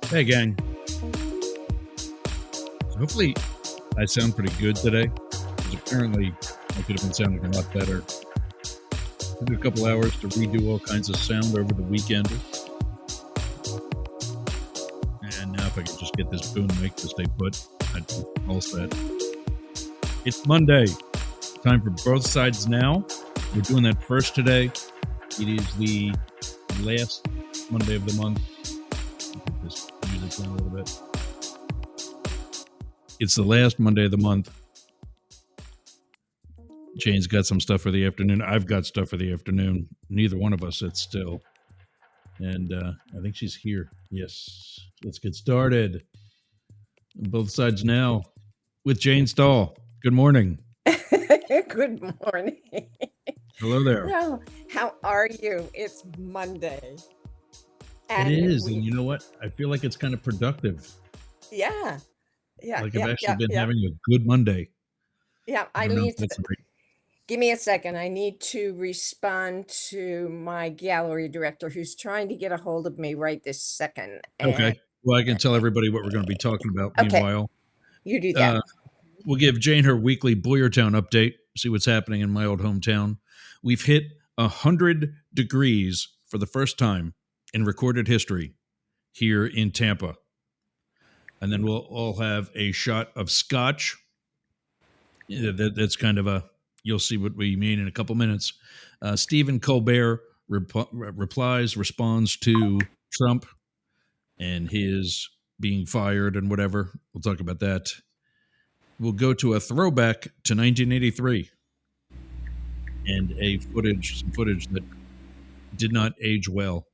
Hey, gang. So hopefully I sound pretty good today, because apparently I could have been sounding a lot better. Took a couple hours to redo all kinds of sound over the weekend. And now if I could just get this boom mic to stay put, I'd be all set. It's Monday. Time for Both Sides Now. We're doing that first today. It is the last Monday of the month. Put this music down a little bit. It's the last Monday of the month. Jane's got some stuff for the afternoon. I've got stuff for the afternoon. Neither one of us sits still. And I think she's here. Yes. Let's get started. Both Sides Now with Jane Stahl. Good morning. Good morning. Hello there. No, how are you? It's Monday. It is. And you know what? I feel like it's kind of productive. Yeah. Like I've actually been having a good Monday. Yeah, I need to give me a second. I need to respond to my gallery director who's trying to get a hold of me right this second. Okay. Well, I can tell everybody what we're going to be talking about. Okay. Meanwhile, You do that. We'll give Jane her weekly Boyertown update, see what's happening in my old hometown. We've hit 100 degrees for the first time in recorded history here in Tampa. And then we'll all have a shot of scotch. That's kind of you'll see what we mean in a couple minutes. Stephen Colbert responds to Trump and his being fired and whatever. We'll talk about that. We'll go to a throwback to 1983 and some footage that did not age well,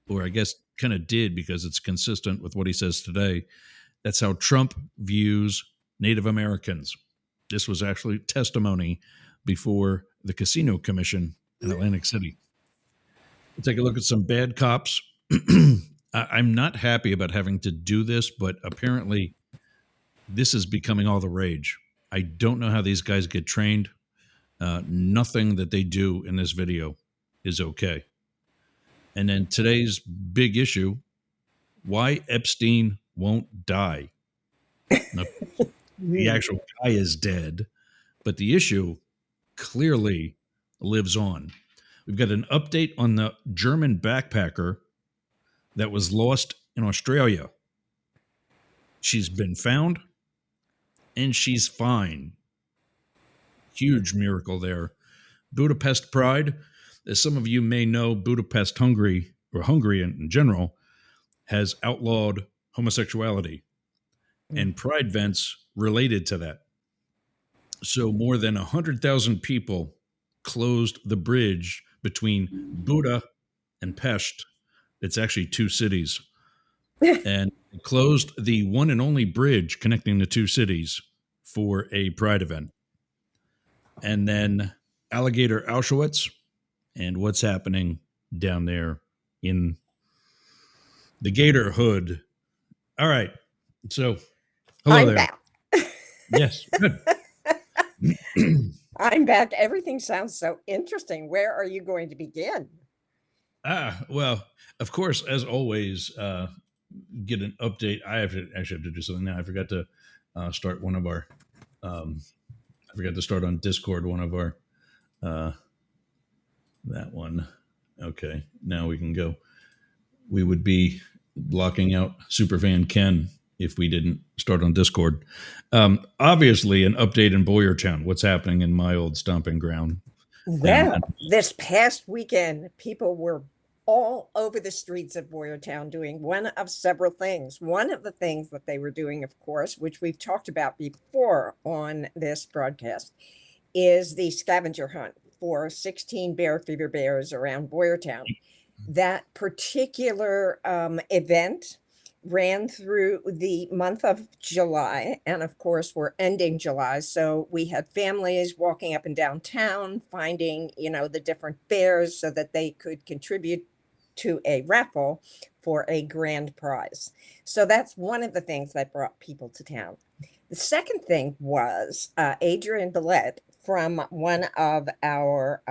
or I guess kind of did because it's consistent with what he says today. That's how Trump views Native Americans. This was actually testimony before the Casino Commission in Atlantic City. We'll take a look at some bad cops. I'm not happy about having to do this, but apparently this is becoming all the rage. I don't know how these guys get trained. Nothing that they do in this video is okay. And then today's big issue, why Epstein won't die. Now, the actual guy is dead, but the issue clearly lives on. We've got an update on the German backpacker that was lost in Australia. She's been found and she's fine. Huge miracle there. Budapest Pride, as some of you may know, Budapest, Hungary, or Hungary in general, has outlawed homosexuality and pride events related to that. So more than 100,000 people closed the bridge between Buda and Pest. It's actually two cities. And closed the one and only bridge connecting the two cities for a pride event. And then Alligator Auschwitz and what's happening down there in the Gator Hood. All right. So, hello I'm there. back. Yes, good. I'm back. Everything sounds so interesting. Where are you going to begin? Well, of course, as always, get an update. I actually have to do something now. I forgot to start one of our. I forgot to start on Discord one of our. That one. Okay, now we can go. We would be blocking out Superfan Ken if we didn't start on Discord. Obviously, an update in Boyertown. What's happening in my old stomping ground? Well, this past weekend, people were all over the streets of Boyertown doing one of several things. One of the things that they were doing, of course, which we've talked about before on this broadcast, is the scavenger hunt for 16 bear fever bears around Boyertown. That particular event ran through the month of July, and of course we're ending July, so we had families walking up and down town finding the different bears so that they could contribute to a raffle for a grand prize. So that's one of the things that brought people to town. The second thing was Adrian Billette from one of our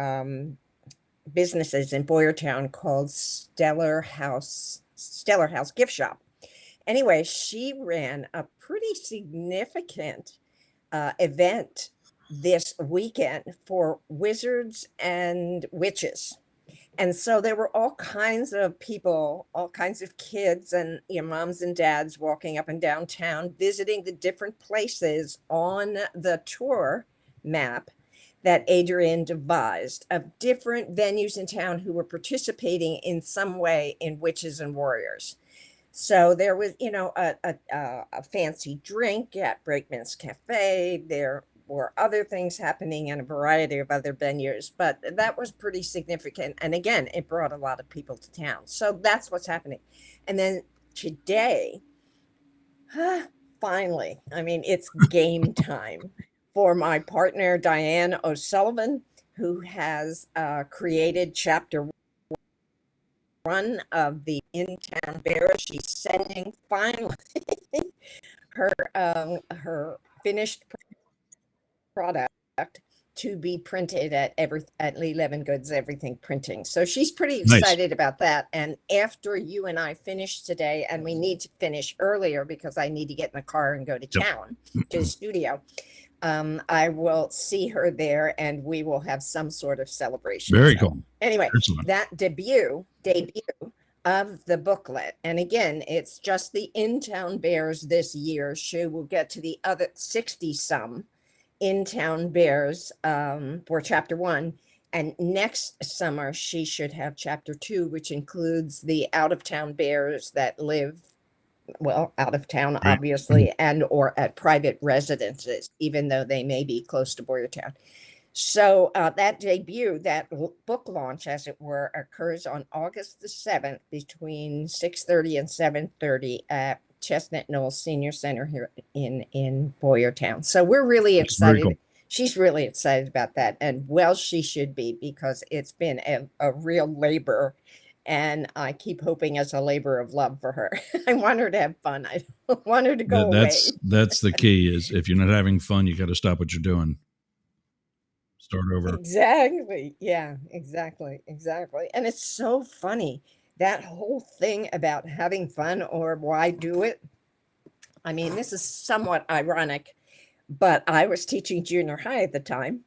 businesses in Boyertown called Stellar House Gift Shop. Anyway, she ran a pretty significant event this weekend for wizards and witches. And so there were all kinds of people, all kinds of kids and moms and dads walking up and down town, visiting the different places on the tour map that Adrian devised of different venues in town who were participating in some way in Witches and Warriors. So there was, a fancy drink at Brakeman's Cafe. There were other things happening in a variety of other venues, but that was pretty significant. And again, it brought a lot of people to town. So that's what's happening. And then today, finally, I mean, it's game time for my partner, Diane O'Sullivan, who has created chapter one of the In Town Bears. She's sending finally her finished product to be printed at Lee Levin Goods Everything Printing. So she's pretty Nice. excited about that. And after you and I finish today, and we need to finish earlier because I need to get in the car and go to town to the studio, I will see her there and we will have some sort of celebration. Very cool. Anyway, Excellent. that debut of the booklet. And again, it's just the In Town Bears this year. She will get to the other 60 some In Town Bears for chapter one. And next summer, she should have chapter two, which includes the out of town bears that live, well, out of town, Right. obviously, and or at private residences, even though they may be close to Boyertown. So that debut, that book launch, as it were, occurs on August the 7th between 6:30 and 7:30 at Chestnut Knolls Senior Center here in Boyertown. So we're really excited. Cool. She's really excited about that. And well, she should be, because it's been a real labor. And I keep hoping it's a labor of love for her. I want her to have fun. I don't want her to go away. That's the key, is if you're not having fun, you got to stop what you're doing. Start over. Exactly. Yeah, exactly. And it's so funny, that whole thing about having fun or why do it. I mean, this is somewhat ironic, but I was teaching junior high at the time,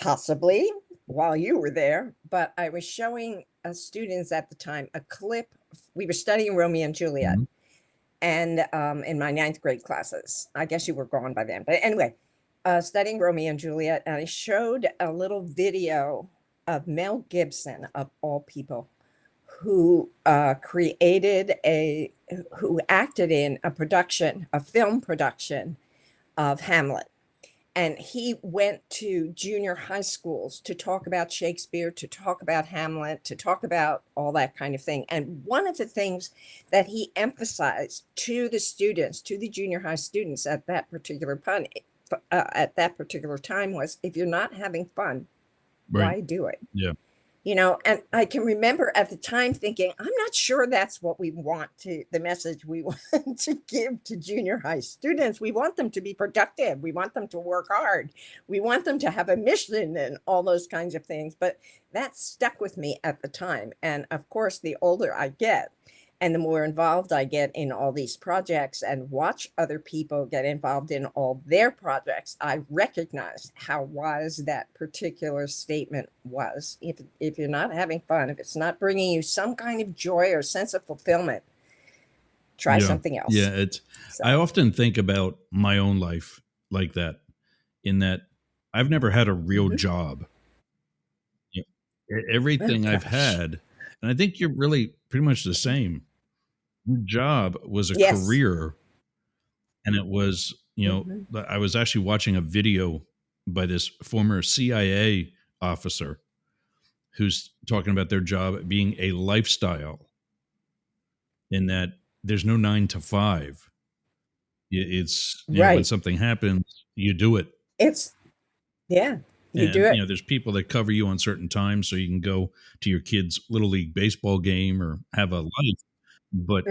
possibly while you were there, but I was showing students at the time a clip. We were studying Romeo and Juliet, and in my ninth grade classes. I guess you were gone by then, but anyway, studying Romeo and Juliet, and I showed a little video of Mel Gibson, of all people, who who acted in a film production of Hamlet. And he went to junior high schools to talk about Shakespeare, to talk about Hamlet, to talk about all that kind of thing. And one of the things that he emphasized to the students, to the junior high students at that particular time was, if you're not having fun, why do it? Yeah. And I can remember at the time thinking, I'm not sure that's what we want the message we want to give to junior high students. We want them to be productive. We want them to work hard. We want them to have a mission and all those kinds of things. But that stuck with me at the time. And of course, the older I get, and the more involved I get in all these projects and watch other people get involved in all their projects, I recognize how wise that particular statement was. If you're not having fun, if it's not bringing you some kind of joy or sense of fulfillment, try something else. Yeah, I often think about my own life like that, in that I've never had a real job. Everything I've had, and I think you're really pretty much the same. Your job was a career, and it was, I was actually watching a video by this former CIA officer who's talking about their job being a lifestyle, in that there's no 9 to 5. It's when something happens, you do it. You do it. There's people that cover you on certain times so you can go to your kid's little league baseball game or have a life. But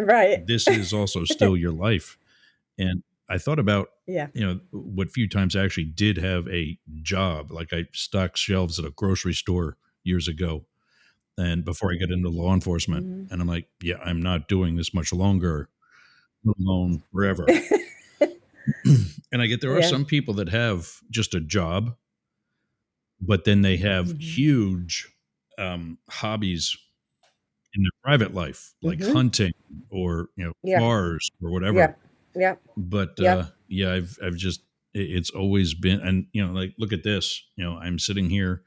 this is also still your life. And I thought about, what few times I actually did have a job. Like, I stocked shelves at a grocery store years ago, and before I got into law enforcement, and I'm like, I'm not doing this much longer. alone forever. And I get there are Yeah. some people that have just a job, but then they have Mhm. huge hobbies in their private life, like Mhm. hunting or Yeah. cars or whatever. Yep. Yep. But Yep. yeah, I've just it's always been, and like look at this. I'm sitting here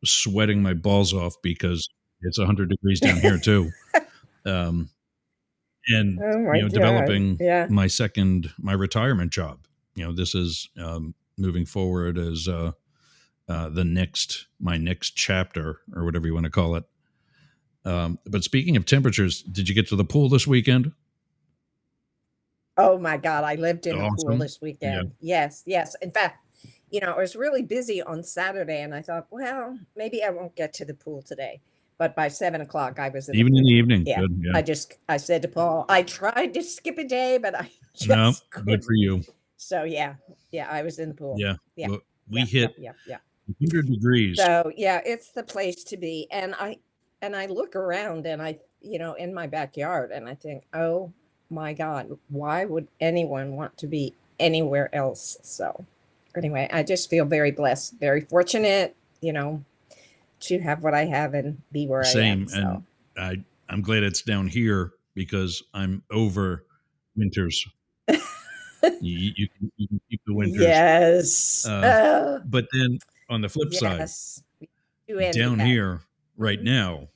sweating my balls off because it's 100 degrees down here too. Um, and Oh my god. developing Yeah. my retirement job. This is moving forward as the next my next chapter or whatever you want to call it. But speaking of temperatures, did you get to the pool this weekend? Oh my god, I lived in a pool Awesome. this Yeah. weekend. Yes, yes. In fact, I was really busy on Saturday and I thought, well, maybe I won't get to the pool today. But by 7 o'clock, I was in the Even in the pool. evening. Yeah. Good. Yeah. I said to Paul, I tried to skip a day, but I No, just good for couldn't. you. So yeah, yeah, I was in the pool. Yeah. Yeah, Well, we yeah, yeah, hit yeah, yeah. 100 degrees. So yeah, it's the place to be. And I look around and in my backyard and I think, oh my God, why would anyone want to be anywhere else? So anyway, I just feel very blessed, very fortunate, to have what I have and be where I am. Same. And So I'm glad it's down here because I'm over winters. You can keep the winters. yes. Uh, but then on the flip side, Yes. We do envy down that. here right Mhm. now,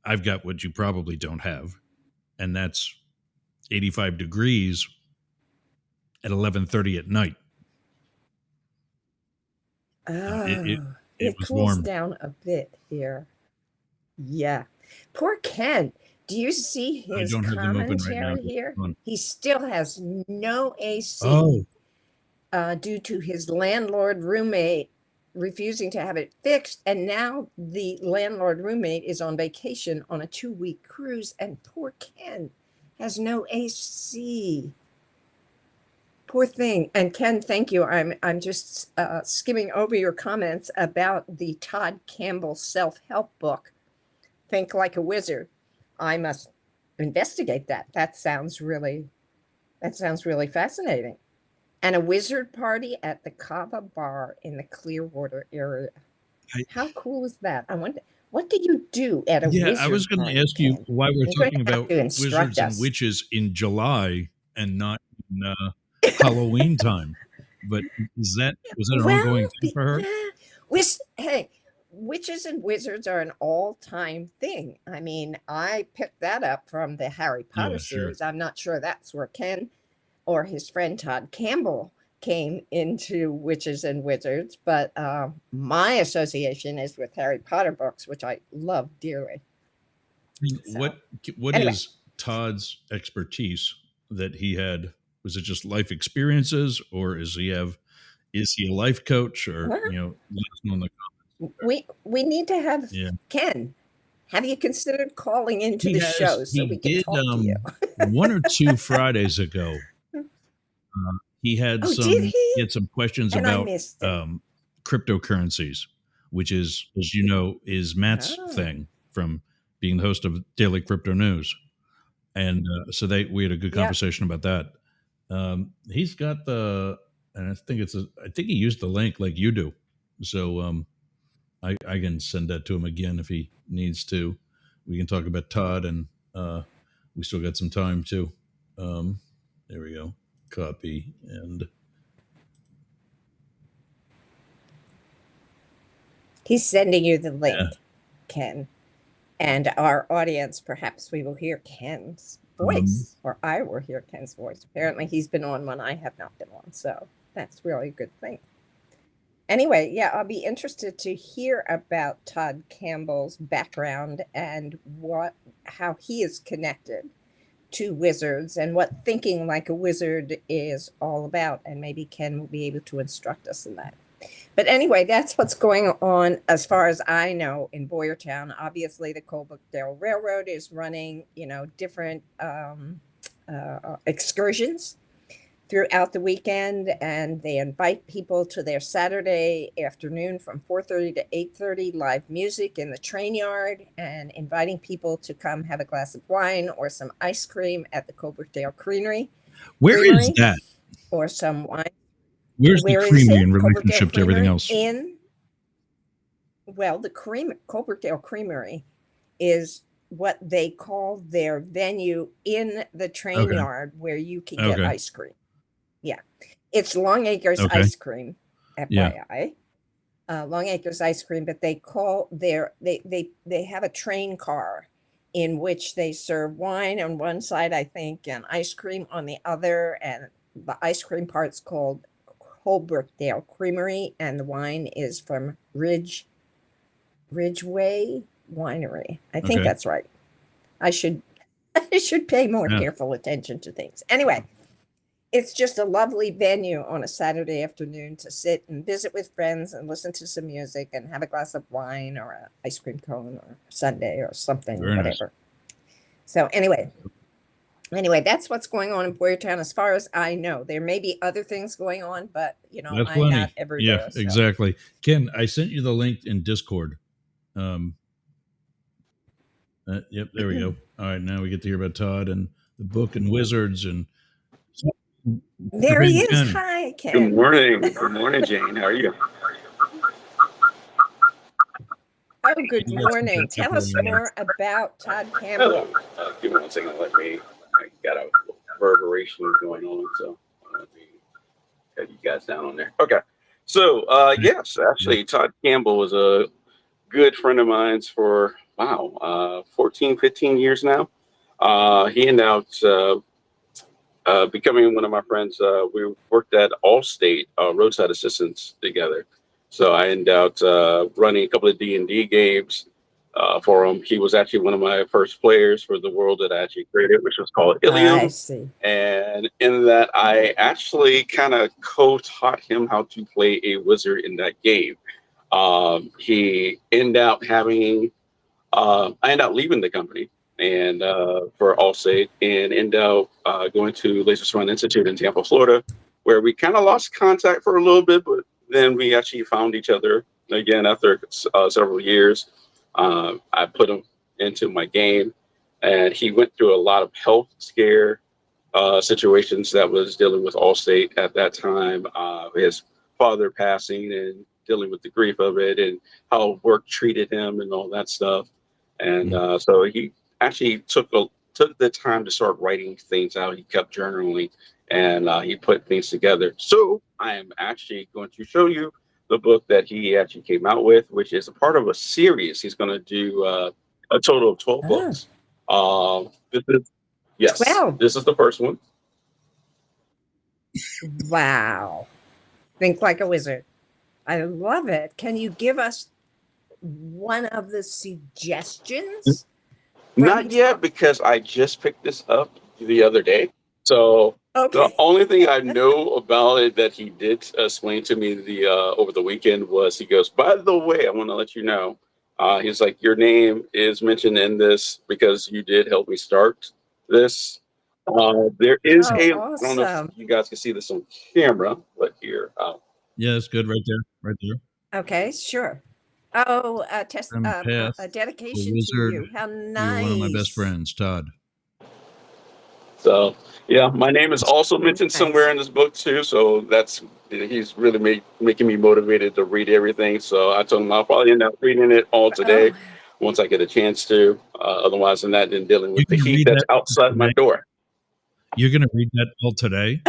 I've got what you probably don't have, and that's 85 degrees at 11:30 at night. It, it Oh, it it was cools warm. down a bit here. Yeah. Poor Ken. Do you see I his don't have them open right now. commentary Just here? hold on. He still has no AC Oh, due to his landlord roommate refusing to have it fixed. And now the landlord roommate is on vacation on a 2-week cruise, and poor Ken has no AC. Poor thing. And Ken, thank you. I'm just skimming over your comments about the Todd Campbell self-help book, Think Like a Wizard. I must investigate that. That sounds really fascinating. And a wizard party at the Kava Bar in the Clearwater area. I, How cool is that? I wonder, what do you do at a yeah. I was wizard going to party, ask you Ken? why we're You're going talking to have about to instruct wizards and us. witches in July and not in Halloween time. But was that an ongoing Well, thing for her? yeah, hey, witches and wizards are an all-time thing. I mean, I picked that up from the Harry Yeah, Potter sure. series. I'm not sure that's where Ken or his friend Todd Campbell came into witches and wizards, but my association is with Harry Potter books, which I love dearly. And So, what anyway, is Todd's expertise that he had? Was it just life experiences, or is he a life coach, or well, let us know in the we need to have yeah. Ken. Have you considered calling into He the has show so he we can did talk to you? 1 or 2 Fridays ago. He had Oh, did he? some questions And I about missed it. cryptocurrencies, which is, as you know, is Matt's Oh, thing from being the host of Daily Crypto News. And so we had a good yeah. conversation about that. He's got and I think he used the link like you do. So I can send that to him again if he needs to. We can talk about Todd, and we still got some time too. Um, there we go. Copy and He's sending you the yeah. link, Ken. And our audience, perhaps we will hear Ken's Um, voice, or I will hear Ken's voice. Apparently, he's been on when I have not been on. So that's really a good thing. Anyway, yeah, I'll be interested to hear about Todd Campbell's background and how he is connected to wizards and what thinking like a wizard is all about. And maybe Ken will be able to instruct us in that. But anyway, that's what's going on as far as I know in Boyertown. Obviously, the Colebrookdale Railroad is running, different excursions. throughout the weekend, and they invite people to their Saturday afternoon from 4:30 to 8:30, live music in the train yard, and inviting people to come have a glass of wine or some ice cream at the Coburnerdale Where is Creamery, that? or some wine. Where's the Where is creamery in it? Coburnerdale relationship to everything Creamery else? the Coburnerdale Creamery is what they call their venue in the train Okay. yard where you can get Okay. ice cream. Yeah. It's Longacres Okay. Ice Cream, Yeah. FYI. Longacres Ice Cream, but they call they have a train car in which they serve wine on one side, I think, and ice cream on the other. And the ice cream part's called Coburnerdale Creamery, and the wine is from Ridgeway Winery. I think Okay. that's right. I should pay more Yeah. careful attention to things. Anyway, it's just a lovely venue on a Saturday afternoon to sit and visit with friends and listen to some music and have a glass of wine or an ice cream cone or sundae or something, Very nice. whatever. So anyway, that's what's going on in Boyertown as far as I know. There may be other things going on, but That's I'm plenty. not ever Yeah, there. So. exactly. Ken, I sent you the link in Discord. Yep, there we go. All right, now we get to hear about Todd and the book and wizards and There he is. Ken. Hi, Ken. Good morning. Good morning, Jane. How are you? Oh, good morning. Tell us more about Todd Campbell. Hello. Give me 1 second. I got a reverberation going on, so let me cut you guys down on there. Okay. So, yes, actually, Todd Campbell was a good friend of mine for, 14, 15 years now. He ended up becoming one of my friends. We worked at Allstate roadside assistance together. So I ended up running a couple of D&D games for him. He was actually one of my first players for the world that I actually created, which was called Ilium. I see. And in that, I actually kind of co-taught him how to play a wizard in that game. He ended up having, I ended up leaving the company and for Allstate, and end up going to Laser Swan Institute in Tampa, Florida, where we kind of lost contact for a little bit, but then we actually found each other again after several years. I put him into my game, and he went through a lot of health scare situations that was dealing with Allstate at that time. His father passing and dealing with the grief of it, and how work treated him and all that stuff. And so he actually took the time to start writing things out. He kept journaling, and he put things together. So I am actually going to show you the book that he actually came out with, which is a part of a series. He's going to do a total of 12 books. Yes, 12. This is the first one. Wow. Think like a wizard. I love it. Can you give us one of the suggestions? Not yet, because I just picked this up the other day. So okay. The only thing I know about it that he did explain to me over the weekend was, he goes, by the way, I want to let you know, he's like, your name is mentioned in this because you did help me start this. There is awesome. I don't know if you guys can see this on camera, but here. Yeah, that's good right there. Right there. Okay, sure. Oh, a dedication to you. How nice. You're one of my best friends, Todd. So yeah, my name is also mentioned somewhere in this book too. So he's really making me motivated to read everything. So I told him I'll probably end up reading it all today once I get a chance to. Otherwise than that, then dealing with the heat that's outside my door. You're going to read that all today?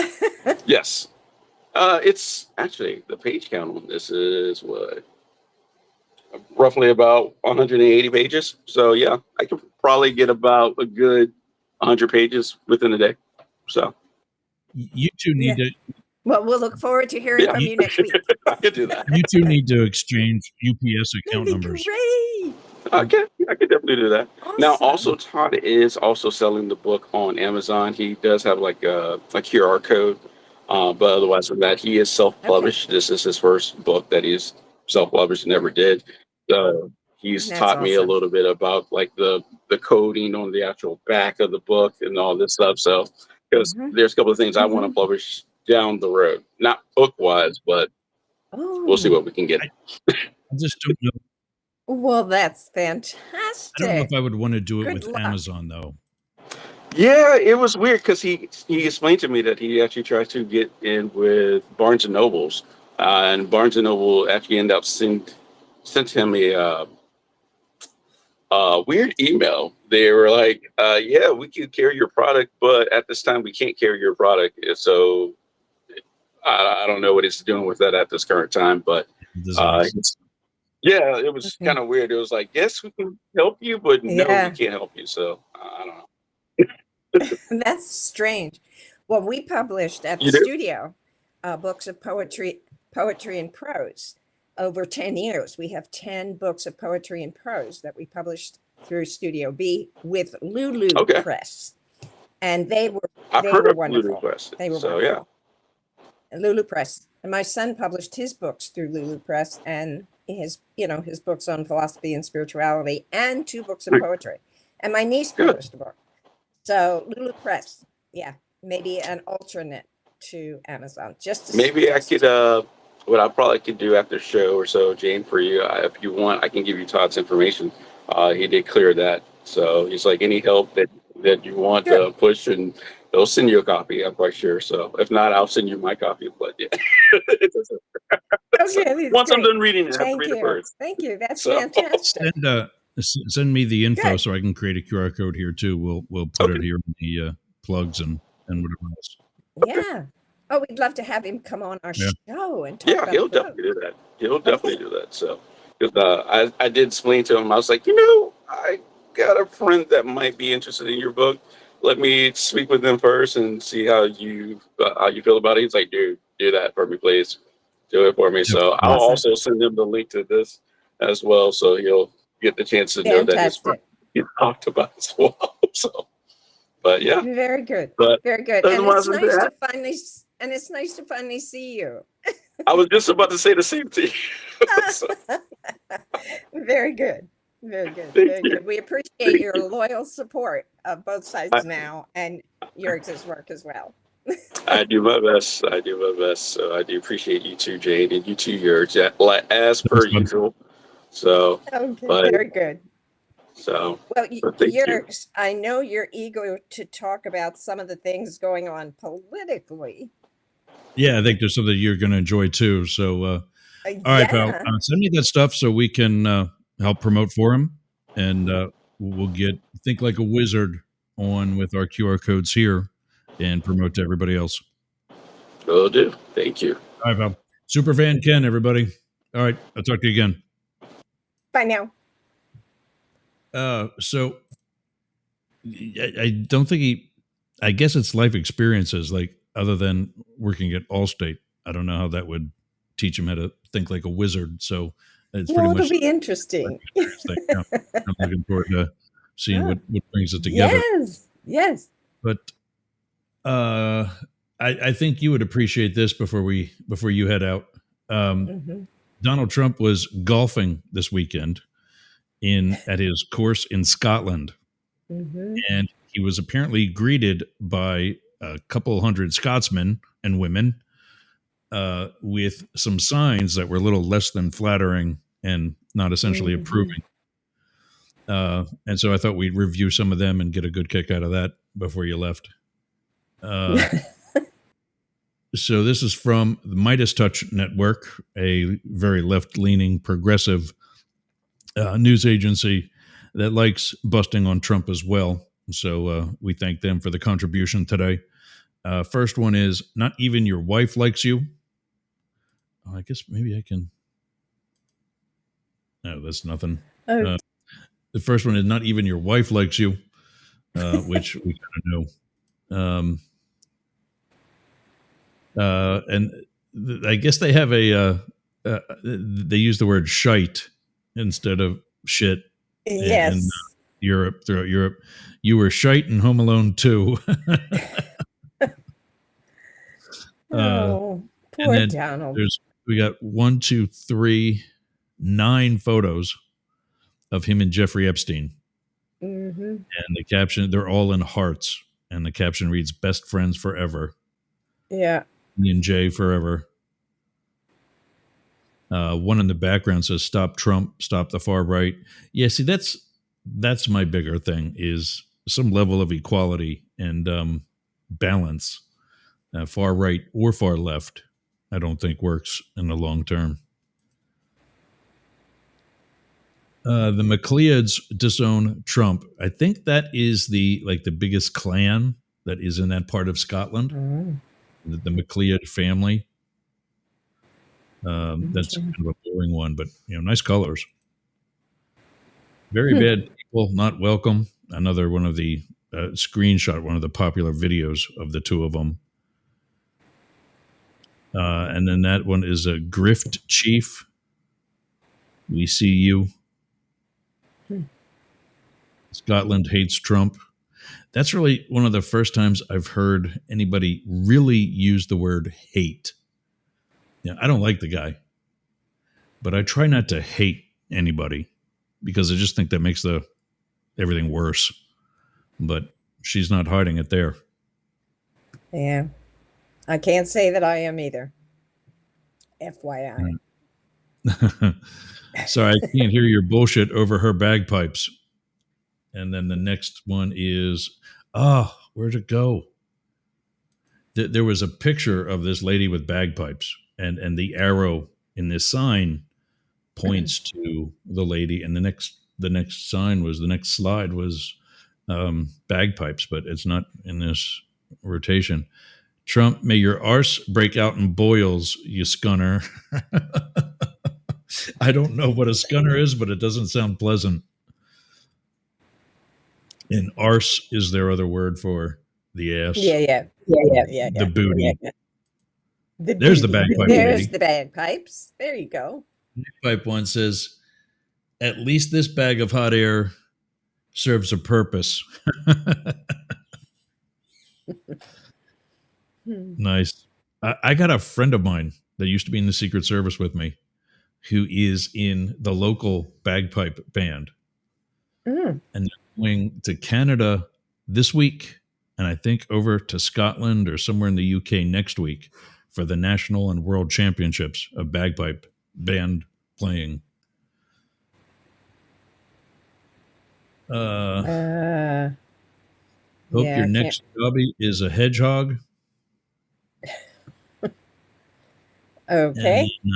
Yes. It's actually, the page count on this is what? Roughly about 180 pages. So yeah, I could probably get about a good 100 pages within a day. So you two need to. Well, we'll look forward to hearing from you next week. I could do that. You two need to exchange UPS account numbers. Great. Okay, I could definitely do that. Awesome. Now, also, Todd is also selling the book on Amazon. He does have like a QR code, but otherwise than that, he is self-published. Okay. This is his first book that he's self-published and never did. So he's taught me a little bit about like the coding on the actual back of the book and all this stuff. So because there's a couple of things I want to publish down the road. Not book wise, but we'll see Oh, what we can get. I just don't know. well, that's I don't know if fantastic. I would want to do it Good with luck. Amazon though. Yeah, it was weird because he explained to me that he actually tried to get in with Barnes and Nobles, and Barnes and Noble actually ended up sent him a weird email. They were like, "Yeah, we can carry your product, but at this time we can't carry your product." So I don't know what he's doing with that at this current time, but It doesn't make sense. it's, yeah, it was Okay. kind of weird. It was like, "Yes, we can help you, but no, we Yeah, can't help you." So I don't know. that's strange. Well, we published at the You do? studio books of poetry and prose over 10 years. We have 10 books of poetry and prose that we published through Studio B with Lulu Okay. Press. And they I've heard of Blue wonderful. Request. They were So yeah, wonderful. And Lulu Press. And my son published his books through Lulu Press and his books on philosophy and spirituality and 2 books of poetry. And my niece good. published a book. So Lulu Press, yeah, maybe an alternate to Amazon. Just a Maybe I suggestion. could. What I probably could do after the show or so, Jane, for you, if you want, I can give you Todd's information. He did clear that, so he's like any help that you want Good. to push, and they'll send you a copy. I'm quite sure. So if not, I'll send you my copy. But yeah, So, Okay, that's once I'm great. done reading it, I have to Thank read it you. first. Thank you. That's So fantastic. Send me the info Good. so I can create a QR code here too. We'll put okay, it here in the plugs and whatever else. okay, Yeah. Oh, we'd love to have him come on our Yeah. show and talk yeah, about he'll the book. definitely do that. He'll definitely do that. So, 'cause, I did explain to him. I was like, I got a friend that might be interested in your book. Let me speak with them first and see how you feel about it. He's like, dude, do that for me, please. Do it for me. So Definitely. I'll Awesome. also send him the link to this as well, so he'll get the chance to know that his friend Fantastic. he talked about as well. So, but yeah, Very good. but Very good. that's And what I it's was nice that. to finally see you. I was just about to say the same thing. So, Very good. Very good. thank Very you. good. We appreciate Thank your you. loyal support of both sides now and Yergz's work as well. I do my best. I do my best. So I do appreciate you too, Jade, and you too, yours, as per Thanks, bud. usual. So, Okay, but very good. so, Well, but thank you. I know you're eager to talk about some of the things going on politically. Yeah, I think there's something you're going to enjoy too. So, all right, pal, Yeah. send me that stuff so we can help promote for him, and we'll get Think Like a Wizard on with our QR codes here and promote to everybody else. Will do. Thank you. All right, pal. Superfan Ken, everybody. All right, I'll talk to you again. Bye now. So I don't think I guess it's life experiences, like other than working at Allstate. I don't know how that would teach him how to think like a wizard. So it's pretty Well, it'll much be a life interesting. experience thing. Yeah. I'm looking forward to seeing Ah, what brings it together. yes. Yes. But I think you would appreciate this before you head out. Hmm. Donald Trump was golfing this weekend at his course in Scotland, Hmm. and he was apparently greeted by a couple hundred Scotsmen and women with some signs that were a little less than flattering and not essentially Hmm. approving. And so I thought we'd review some of them and get a good kick out of that before you left. So this is from the Midas Touch Network, a very left-leaning progressive news agency that likes busting on Trump as well. So we thank them for the contribution today. First one is, not even your wife likes you. Oh, I guess maybe I can. No, that's nothing. Oh, The first one is, not even your wife likes you, which we kind of know. And I guess they have they use the word shite instead of shit in yes. Europe, throughout Europe. You were shite in Home Alone 2. Oh, And poor then Donald. we got 1, 2, 3, 9 photos of him and Jeffrey Epstein. Hmm. And the caption, they're all in hearts. And the caption reads, "Best friends forever." Yeah. and J forever. One in the background says "Stop Trump, stop the far right." Yeah, see, that's my bigger thing is some level of equality and balance. Far right or far left, I don't think works in the long term. The MacLeods disown Trump. I think that is the biggest clan that is in that part of Scotland. Mm, The MacLeod family. That's okay. kind of a boring one, but nice colors. Very Hmm. bad people, not welcome. Another one of the screenshot, one of the popular videos of the two of them. And then that one is a grift chief. We see you. Hmm. Scotland hates Trump. That's really one of the first times I've heard anybody really use the word hate. Yeah, I don't like the guy, but I try not to hate anybody because I just think that makes everything worse. But she's not hiding it there. Yeah. I can't say that I am either. FYI. Sorry, I can't hear your bullshit over her bagpipes. And then the next one is, where'd it go? There was a picture of this lady with bagpipes, and the arrow in this sign points to the lady, and the next slide was bagpipes, but it's not in this rotation. Trump, may your arse break out in boils, you scunner. I don't know what a scunner is, but it doesn't sound pleasant. And arse is their other word for the ass, Yeah. the booty. The There's the booty. bagpipe There's lady. the bagpipes. There you go. Pipe one says, at least this bag of hot air serves a purpose. Nice. I got a friend of mine that used to be in the Secret Service with me who is in the local bagpipe band. Mm. And they're going to Canada this week, and I think over to Scotland or somewhere in the UK next week for the national and world championships of bagpipe band playing. Hope Yeah, your I can't. next hobby is a hedgehog. Okay. And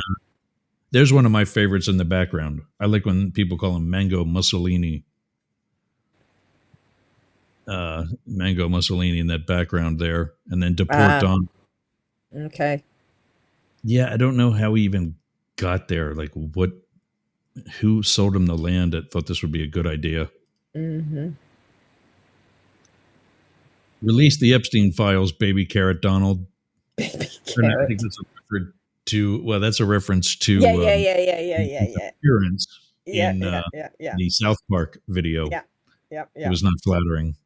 there's one of my favorites in the background. I like when people call him Mango Mussolini. Mango Mussolini in that background there. And then Deport Don. Okay. Yeah, I don't know how he even got there. Like, who sold him the land that thought this would be a good idea? Mm-hmm. Release the Epstein files, baby carrot Donald. Baby I think carrot. that's a reference to, well, that's a reference to Yeah. his appearance in Yeah. the South Park video. Yeah. It was not flattering.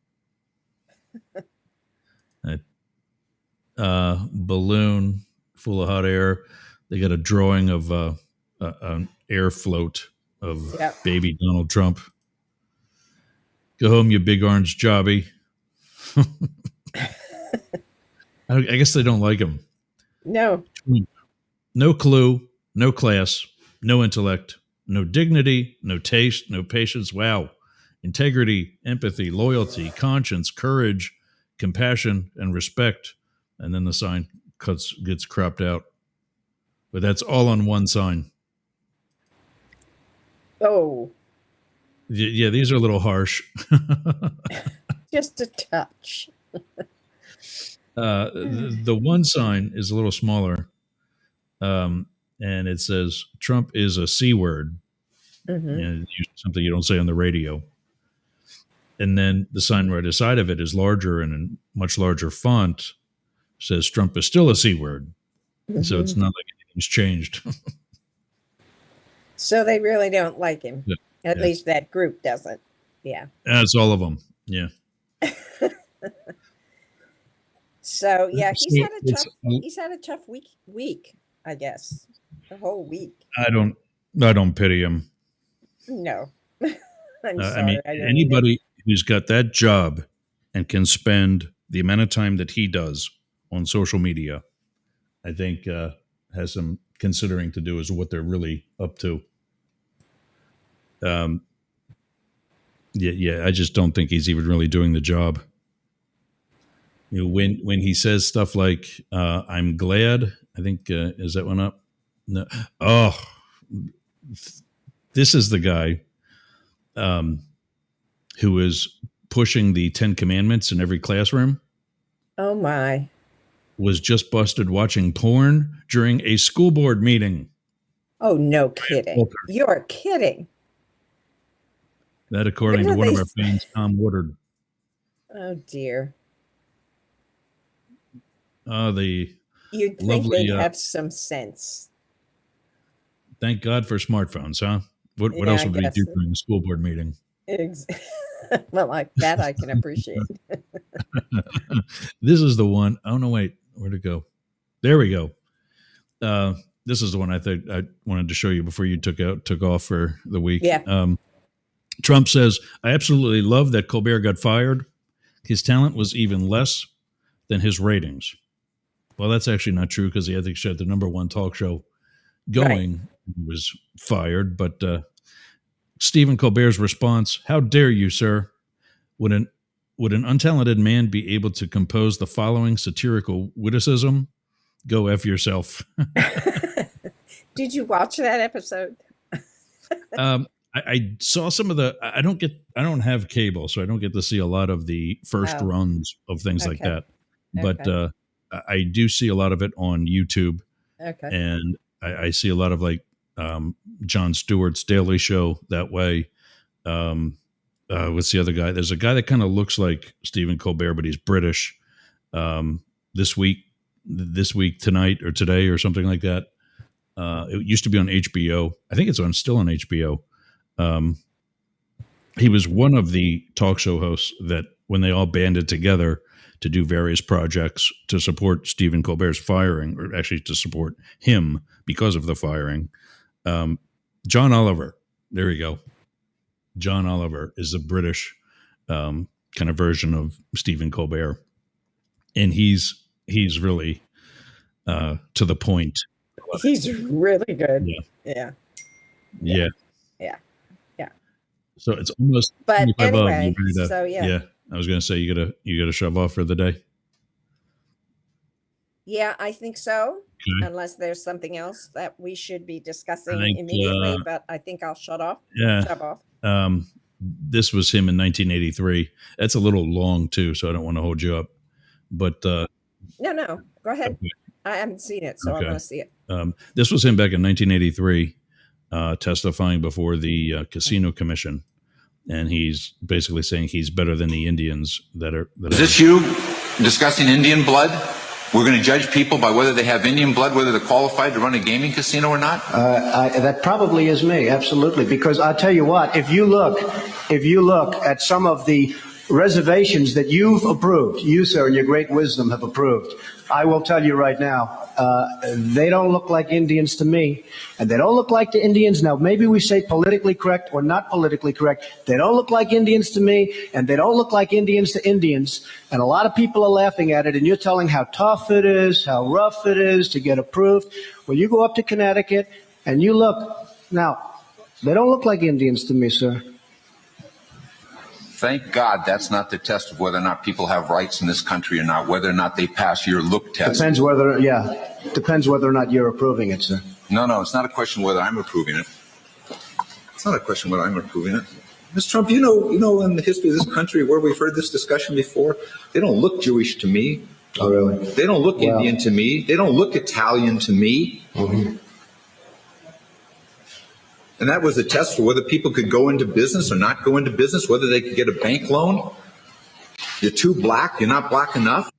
Balloon full of hot air. They got a drawing of an air float of baby Donald Trump. Go home, you big orange jobby. I guess they don't like him. No. No clue, no class, no intellect, no dignity, no taste, no patience. Wow. Integrity, empathy, loyalty, conscience, courage, compassion, and respect. And then the sign gets cropped out. But that's all on one sign. Oh. Yeah, these are a little harsh. Just a touch. The one sign is a little smaller. And it says, Trump is a C word. Mm-hmm. Something you don't say on the radio. And then the sign right aside of it is larger and in much larger font. Says Trump is still a C word. Mm-hmm. So it's not like anything's changed. So they really don't like him. Yeah. At least that group doesn't. Yeah. That's all of them. Yeah. So yeah, he's had a tough week, I guess. The whole week. I don't pity him. No. I'm sorry. I mean, anybody who's got that job and can spend the amount of time that he does on social media I think has some considering to do as what they're really up to. Yeah. I just don't think he's even really doing the job. You know, when he says stuff like "I'm glad," I think is that one up? No. Oh, this is the guy who is pushing the 10 Commandments in every classroom. Oh my. Was just busted watching porn during a school board meeting. Oh, no kidding. You're kidding. That, according to one of our fans, Tom Woodard. Oh dear. You'd think they'd have some sense. Thank God for smartphones, huh? What else would we do during a school board meeting? Well, like that I can appreciate. This is the one. Oh no, wait, where'd it go? There we go. This is the one I think I wanted to show you before you took off for the week. Yeah. Trump says, "I absolutely love that Colbert got fired. His talent was even less than his ratings." Well, that's actually not true because the ethics had the number one talk show going. Right. He was fired. But Stephen Colbert's response: "How dare you, sir? Would an untalented man be able to compose the following satirical witticism? Go F yourself." Did you watch that episode? I saw some of the. I don't have cable, so I don't get to see a lot of the first runs of things like that. But I do see a lot of it on YouTube. Okay. And I see a lot of like Jon Stewart's Daily Show that way. What's the other guy? There's a guy that kind of looks like Stephen Colbert, but he's British. This week, tonight or today or something like that. It used to be on HBO. I think it's still on HBO. He was one of the talk show hosts that when they all banded together to do various projects to support Stephen Colbert's firing, or actually to support him because of the firing. John Oliver, there you go. John Oliver is a British kind of version of Stephen Colbert, and he's really to the point. He's really good. Yeah. So it's almost. But anyway, so yeah. I was going to say you gotta shove off for the day. Yeah, I think so. Okay. Unless there's something else that we should be discussing immediately, but I think I'll shove off. This was him in 1983. That's a little long too, so I don't want to hold you up. But no, go ahead. Okay. I haven't seen it, so I want to see it. This was him back in 1983, testifying before the Casino Commission. And he's basically saying he's better than the Indians that are. Is this you discussing Indian blood? We're going to judge people by whether they have Indian blood, whether they're qualified to run a gaming casino or not? That probably is me, absolutely. Because I'll tell you what, if you look at some of the reservations that you've approved, you, sir, in your great wisdom have approved, I will tell you right now, they don't look like Indians to me, and they don't look like the Indians. Now, maybe we say politically correct or not politically correct. They don't look like Indians to me, and they don't look like Indians to Indians. And a lot of people are laughing at it, and you're telling how tough it is, how rough it is to get approved. Well, you go up to Connecticut, and you look. Now, they don't look like Indians to me, sir. Thank God that's not the test of whether or not people have rights in this country or not, whether or not they pass your look test. Depends whether or not you're approving it, sir. No, it's not a question whether I'm approving it. It's not a question whether I'm approving it. Mr. Trump, you know, in the history of this country where we've heard this discussion before, they don't look Jewish to me. Oh, really? They don't look Indian to me. They don't look Italian to me. Mm-hmm. And that was a test for whether people could go into business or not go into business, whether they could get a bank loan. You're too black. You're not black enough.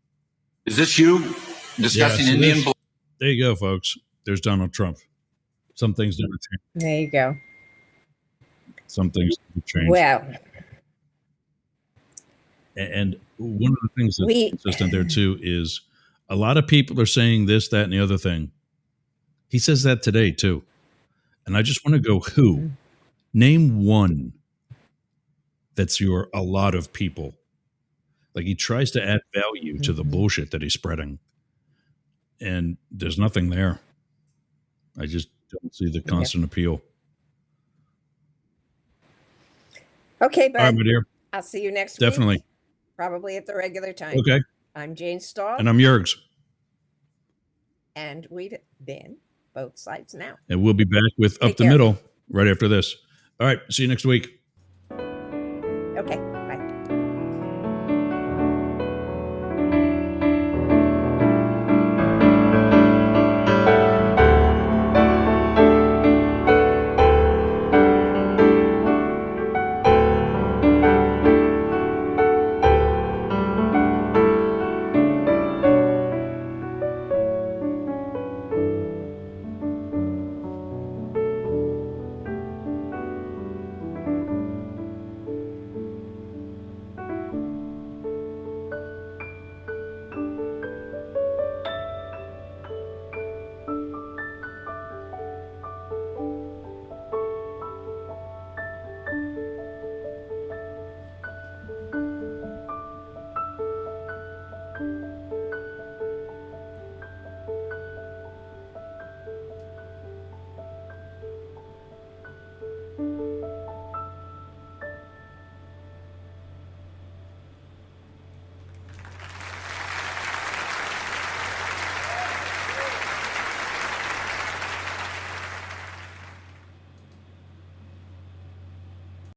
Is this you discussing Indian blood? There you go, folks. There's Donald Trump. Some things never change. There you go. Some things never change. Well. And one of the things that's consistent there, too, is a lot of people are saying this, that, and the other thing. He says that today, too. And I just want to go, who? Name one that's a lot of people. Like he tries to add value to the bullshit that he's spreading. And there's nothing there. I just don't see the constant appeal. Okay, All right, bud. my dear. I'll see you next Definitely. week. Probably at the regular time. Okay. I'm Jane Stahl. And I'm Yergz. And we've been Both Sides Now. And we'll be back with Take Up the care. Middle right after this. All right. See you next week.